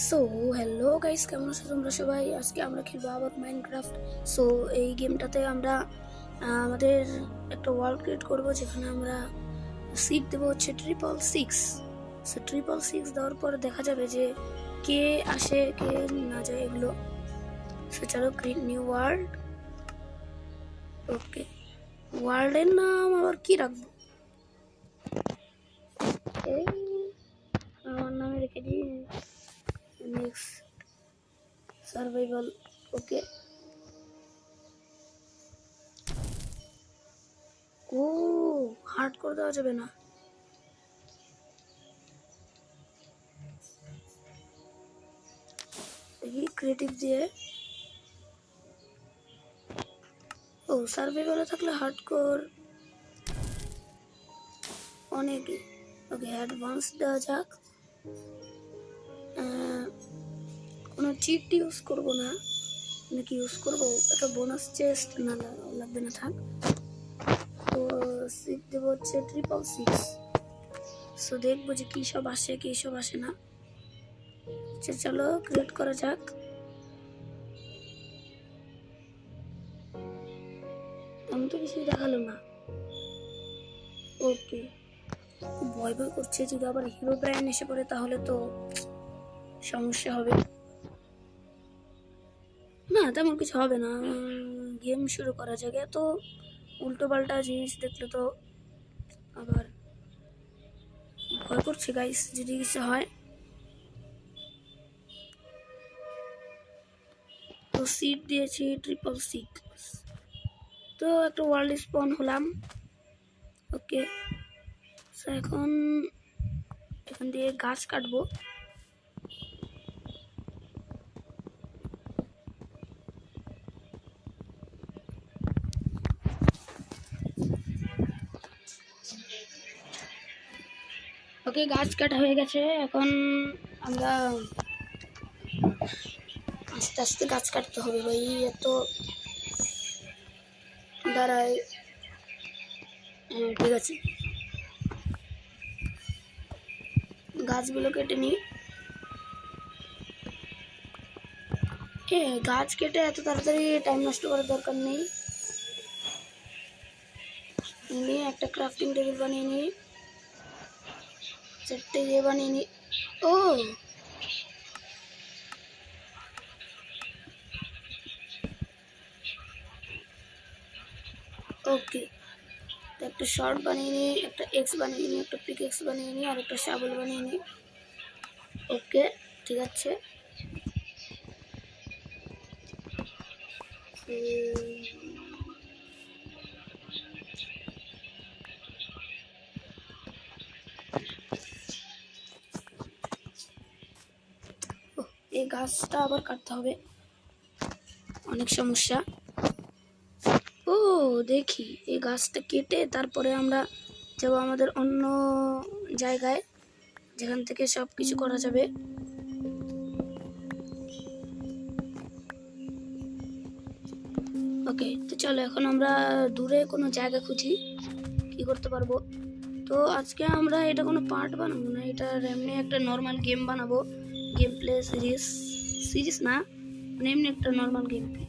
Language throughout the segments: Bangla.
সো হ্যালো গাইস, কেমন আছো তোমরা সবাই? আজকে আমরা খেলবো আবার মাইনক্রাফট। সো এই গেমটাতে আমরা আমাদের একটা ওয়ার্ল্ড ক্রিয়েট করবো, যেখানে আমরা সিট দেবো হচ্ছে 666। সো 666 দেওয়ার পর দেখা যাবে যে কে আসে কে না যায় এগুলো। সো চলো ক্রিয়েট নিউ ওয়ার্ল্ড। ওকে, ওয়ার্ল্ডের নাম আবার কি রাখবো? এই আমার নামে রেখে দিই নেক্সট সার্ভাইভাল। ওকে, ও হার্ড করে দেওয়া যাবে না। দেখি ক্রিয়েটিভ দিয়ে, ও সার্ভাইভালে থাকলে হার্ড কোর অনেকই। ওকে, অ্যাডভান্স দেওয়া যাক। কোনো চিট ইউজ করবো না, নাকি ইউজ করবো একটা বোনাস চেস্ট? না লাগবে না, থাক। তো সিট দেবো হচ্ছে 666। সো দেখবো যে কী সব আসে কী সব আসে না। চলো ক্রিয়েট করা যাক। তেমন তো কিছুই দেখালো না। ওকে, খুব ভয় ভয় করছে, যদি আবার হিরো ব্র্যান্ড এসে পড়ে তাহলে তো সমস্যা হবে। না, তেমন কিছু হবে না। গেম শুরু করা যাক। এত উল্টো পাল্টা জিনিস দেখলে তো আবার ভয় করছে গাইস, যদি কিছু হয়। তো সিট দিয়েছি 666। তো একটা ওয়ার্ল্ড স্পন হলাম। ওকে, এখন এখান দিয়ে গাছ কাটবো। ওকে, গাছ কাটা হয়ে গেছে। এখন আমরা আস্তে আস্তে গাছ কাটতে হবে ভাই, এত দাঁড়ায়। হ্যাঁ ঠিক আছে, গাছগুলো কেটে নিই। গাছ কেটে এত তাড়াতাড়ি টাইম নষ্ট করার দরকার নেই। নিয়ে একটা ক্রাফটিং টেবিল বানিয়ে নিই, চারটে ইয়ে বানিয়ে নিই। ও ওকে, তো একটা শর্ট বানিয়ে নিই, একটা এক্স বানিয়ে নিই, একটা পিক এক্স বানিয়ে নিই, আর একটা শাবল বানিয়ে নিই। ওকে ঠিক আছে। এই গাছটা আবার কাটতে হবে, অনেক সমস্যা। ও দেখি, এই গাছটা কেটে তারপরে আমরা যাব আমাদের অন্য জায়গায়, যেখান থেকে সব কিছু করা যাবে। ওকে, তো চলো এখন আমরা দূরে কোনো জায়গা খুঁজি, কি করতে পারবো। তো আজকে আমরা এটা কোনো পার্ট বানাবো না, এটা এমনি একটা নর্মাল গেম বানাবো। গেম প্লে সিরিজ না, মানে এমনি একটা নর্মাল গেম প্লে।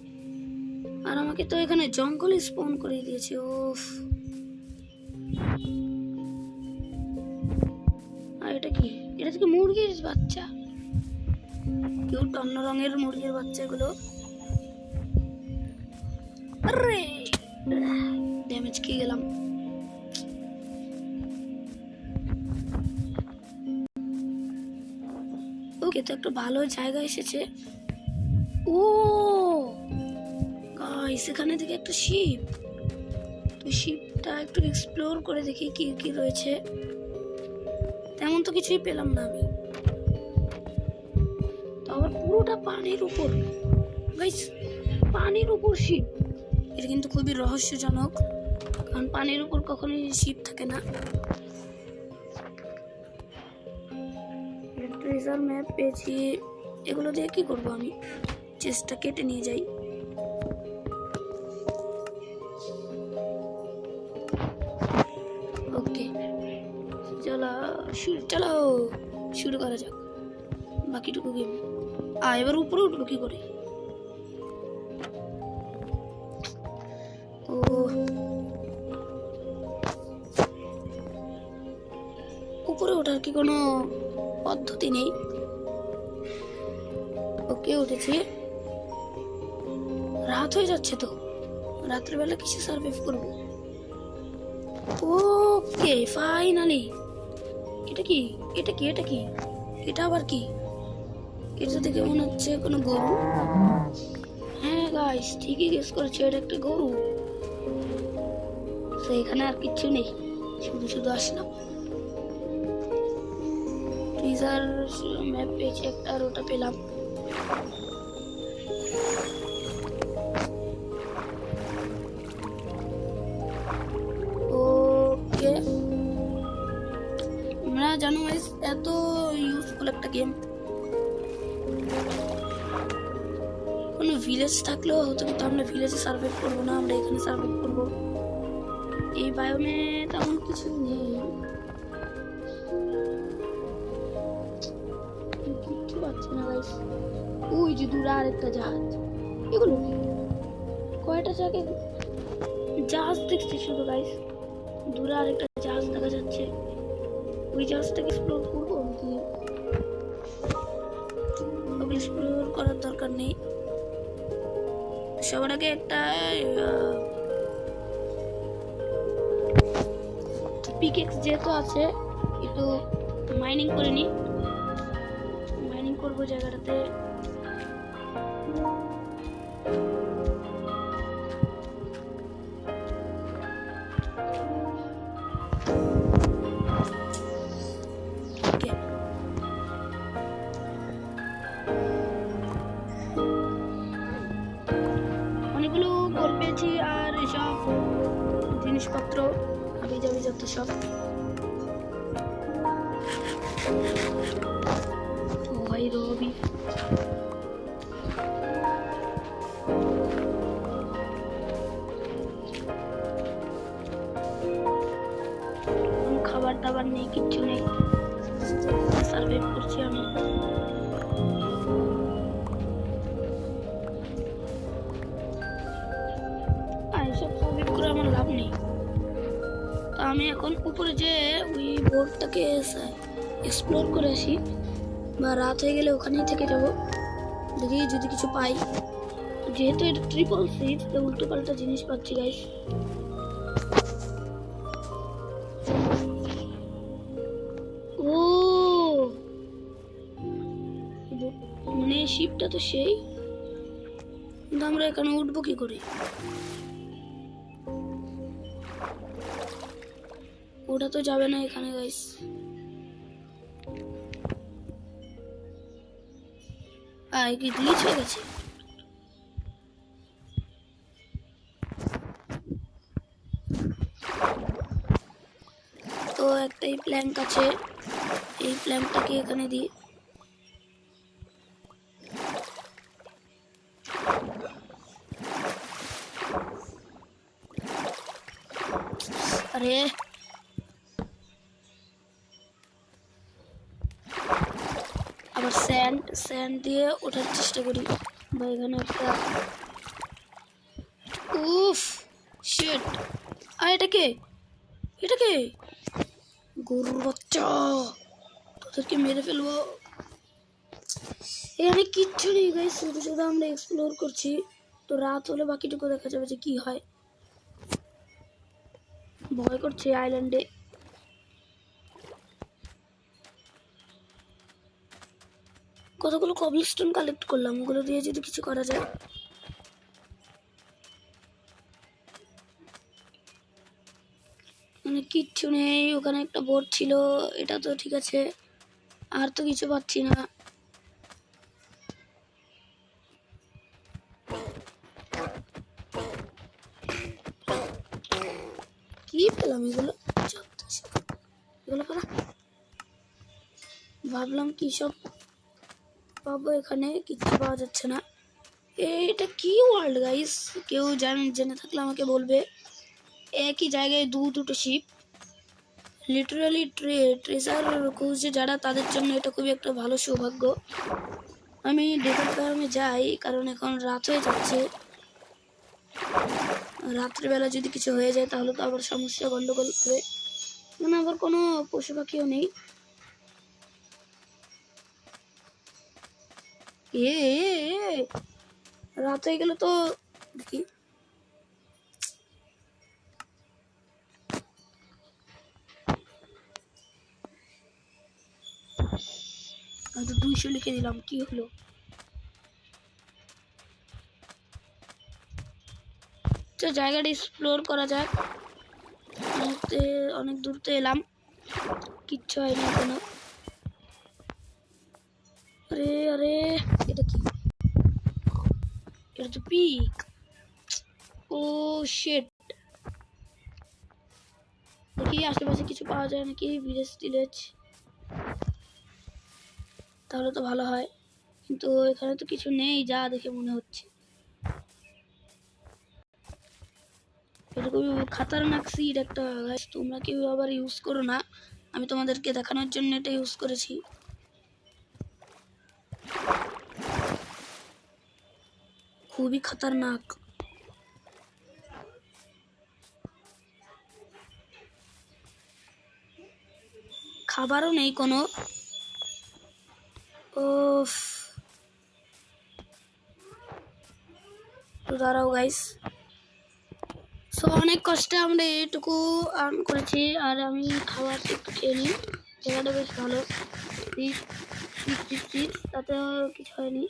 আর আমাকে তো এখানে জঙ্গলে স্পন করে দিয়েছে। ওফ, আর এটা কি? এটা থেকে মুরগির বাচ্চা, কিউট অন্য রঙের মুরগির বাচ্চাগুলো। আরে ড্যামেজ খেয়ে গেলাম। ওকে, তো একটা ভালো জায়গা এসেছে। ও গাইস, এখানে দেখি একটা শিপ। তো শিপটা একটু এক্সপ্লোর করে দেখি কি কি রয়েছে। তেমন তো কিছুই পেলাম না আমি, তো আবার পুরোটা পানির উপর। গাইস, পানির উপর শিপ, এটা কিন্তু খুবই রহস্যজনক, কারণ পানির উপর কখনোই শিপ থাকে না। ট্রেজার ম্যাপ পেয়েছি, এগুলো দিয়ে কি করবো আমি? চেষ্টা কেটে নিয়ে যাই। ওকে চলো শুরু করা যাক। বাকিটুকু গেম। এবার উপরে উঠবো কি করে? ও উপরে ওঠার কি কোনো পদ্ধতি নেই? ওকে উঠেছি। রাত হয়ে যাচ্ছে তো, রাত্রিবেলা কিসে সার্ভাইভ করবো? ওকে ফাইনালি। এটা কি? এটা কি? এটা কি? এটা আবার কি? এটা দেখে মনে হচ্ছে কোনো গরু। হ্যাঁ গাইস, ঠিকই গেস করেছে, এটা একটা গরু। তো এখানে আর কিচ্ছু নেই, শুধু শুধু আসলাম। টিজার ম্যাপ পেয়েছি একটা, আর ওটা পেলাম। ওকে, আমরা জানো গাইস এত ইউজফুল একটা গেম। কোনো ভিলেজ থাকলেও হতো, কিন্তু আমরা ভিলেজে সার্ভাইভ করবো না, আমরা এখানে সার্ভাইভ করবো। এই বায়োমে তেমন কিছু নেই, কিচ্ছু পাচ্ছি না গাইস। ওই যে দূরে আরেকটা জাহাজ, এগুলো কি? কয়টা জায়গায় জাহাজ দেখছি শুধু গাইস, দূরে আরেকটা জাহাজ দেখা যাচ্ছে। ওই জাহাজটাকে এক্সপ্লোর করবো নাকি? ওকে এক্সপ্লোর করার দরকার নেই। সবার আগে একটা পিকেক্স যেহেতু আছে, একটু মাইনিং করে নি। মাইনিং করবো জায়গাটাতে। অনেকগুলো গোল পেয়েছি, আর এসব জিনিসপত্র আবি যাবি যত সব। ও ভাই রবি, খাবার দাবার নেই, কিচ্ছু নেই, সার্ভাইভ করছি আমি। এইসব সার্ভাইভ করে আমার লাভ নেই। তো আমি এখন উপরে যে ওই বোর্ডটাকে এক্সপ্লোর করে আসি, বা রাত হয়ে গেলে ওখানেই থেকে যাব, দেখি যদি কিছু পাই। যেহেতু এটা 666, তো উল্টো পাল্টা জিনিস পাচ্ছি গাইস। ও মানে শিপটা তো সেই, কিন্তু আমরা এখানে উঠবো কি করে? ওটা তো যাবে না এখানে গাইস। কি গ্লিচ হয়ে গেছে? তো একটাই প্ল্যাঙ্ক আছে, এই প্ল্যাঙ্কটাকে এখানে দিই। আরে আবার স্যান্ড দিয়ে ওঠার চেষ্টা করি। বা এখানে একটা, উফ শিট। আর এটাকে গরুর বাচ্চা, তোদেরকে মেরে ফেলবো। এখানে কিচ্ছু নেই গাইস, শুধু শুধু আমরা এক্সপ্লোর করছি। তো রাত হলে বাকিটুকু দেখা যাবে যে কি হয়। ভয় করছে আইল্যান্ডে। কতগুলো কবলস্টোন কালেক্ট করলাম, ওগুলো দিয়ে যদি কিছু করা যায়। মানে কিচ্ছু নেই, ওখানে একটা বোট ছিল, এটা তো ঠিক আছে, আর তো কিছু পাচ্ছি না। কি পেলাম এগুলো? এগুলো করা ভাবলাম কি সব পাবো, এখানে কিচ্ছু পাওয়া যাচ্ছে না। এটা কি ওয়ার্ল্ড গাইস? কেউ জেনে থাকলে আমাকে বলবে। একই জায়গায় দুটো শিপ, লিটারালি ট্রেজার খুঁজছে যারা, তাদের জন্য এটা খুবই একটা ভালো সৌভাগ্য। আমি ডেজার্ট ফার্মে যাই কারণ এখন রাত হয়ে যাচ্ছে। রাত্রিবেলা যদি কিছু হয়ে যায় তাহলে তো আবার সমস্যা, গন্ডগোল হবে। মানে আবার কোনো পশু পাখিও নেই। রাত হয়ে গেলে তো দেখি। আমি তো 200 লিখে দিলাম, কি হলো? তো জায়গাটা এক্সপ্লোর করা যাক। অনেক দূর তো এলাম, কিচ্ছু হয়নি এখনো। আরে আরে এটা কি? এটা তো পিক। ও শিট। দেখি আশেপাশে কিছু পাওয়া যায় নাকি, ভিলেজ টিলেজ, তাহলে তো ভালো হয়। কিন্তু এখানে তো কিছু নেই যা দেখে মনে হচ্ছে। এটা খুবই খাতারনাক সিড একটা, গাইস তোমরা কেউ আবার ইউজ করো না, আমি তোমাদেরকে দেখানোর জন্য এটা ইউজ করেছি। খুবই খতরনাক। খাবারও নেই কোনো। ওফ, তো দাঁড়াও গাইস। সো অনেক কষ্টে আমরা এইটুকু আর্ন করেছি, আর আমি খাবার একটু খেয়ে নিই। জায়গাটা বেশ ভালো, তাতেও কিছু হয়নি।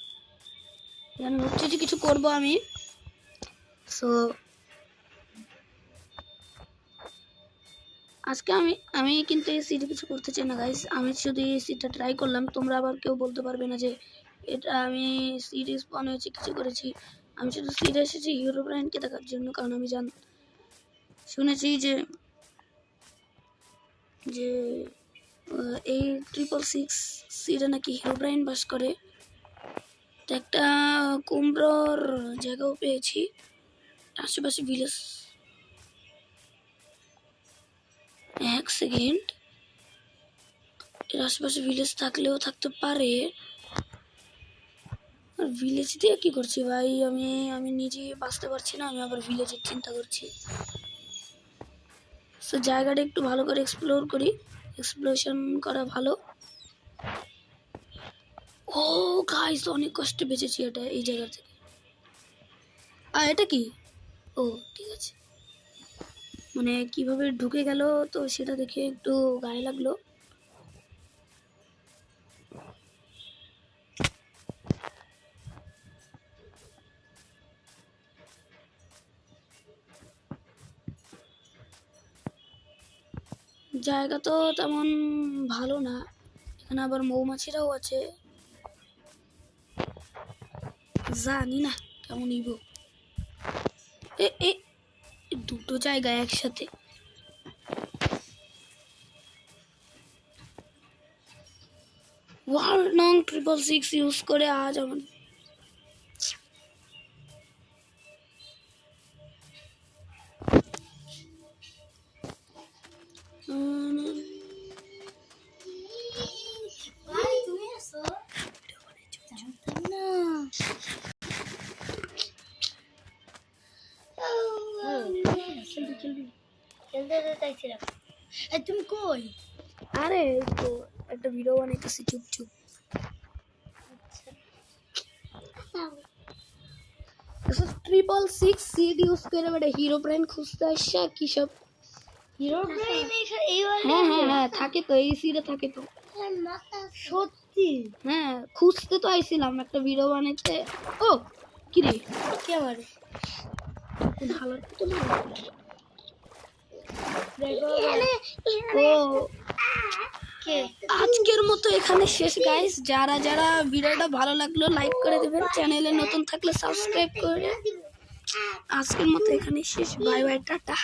আমি ভাবছি যে কিছু করবো আমি। সো আজকে আমি কিন্তু এই সিটে কিছু করতে চাই না গাইস। আমি শুধু এই সিটটা ট্রাই করলাম, তোমরা আবার কেউ বলতে পারবে না যে এটা আমি সিট স্পন হয়েছে কিছু করেছি। আমি শুধু সিটে এসেছি হিরো ব্রাইনকে দেখার জন্য, কারণ আমি শুনেছি যে যে এই 666 সিটে নাকি হিরো ব্রাইন বাস করে। তো একটা কুমড়োর জায়গাও পেয়েছি আশেপাশে ভিলেজ। এক সেকেন্ড, এর আশেপাশে ভিলেজ থাকলেও থাকতে পারে। আর ভিলেজ দিয়ে কি করছি ভাই, আমি নিজে বাঁচতে পারছি না, আমি আবার ভিলেজের চিন্তা করছি। সো জায়গাটা একটু ভালো করে এক্সপ্লোর করি, এক্সপ্লোরেশন করা ভালো। ও গাইস অনেক কষ্টে বেঁচেছি এটা, এই জায়গা থেকে। এটা কি? ও ঠিক আছে, মানে কিভাবে ঢুকে গেল তো সেটা দেখে একটু গায়ে লাগলো। জায়গা তো তেমন ভালো না, এখানে আবার মৌমাছিরাও আছে, জানি না কেমন নিব। এ দুটো জায়গা একসাথে। ওয়ার্ল্ড নং 666 ইউজ করে আজ আমার তুমি কই? আরে তো একটা ভিডিও বানাইতেছি চুপ চুপ। 666 সিড ইউজ করে বেটা হিরো ব্রেন খুঁজতে আসা কি সব। হিরো ব্রেন হ্যাঁ থাকে তো, এই সিডে থাকে তো। সত্যি? হ্যাঁ খুঁজতে তো আইছিলাম একটা ভিডিও বানাইতে। ও কি রে, কি আমার ভালো তো না। আজকের মতো এখানে শেষ গাইস। যারা যারা ভিডিওটা ভালো লাগলো লাইক করে দেবেন, চ্যানেলে নতুন থাকলে সাবস্ক্রাইব করে। আজকের মতো এখানে শেষ, বাই বাই টাটা।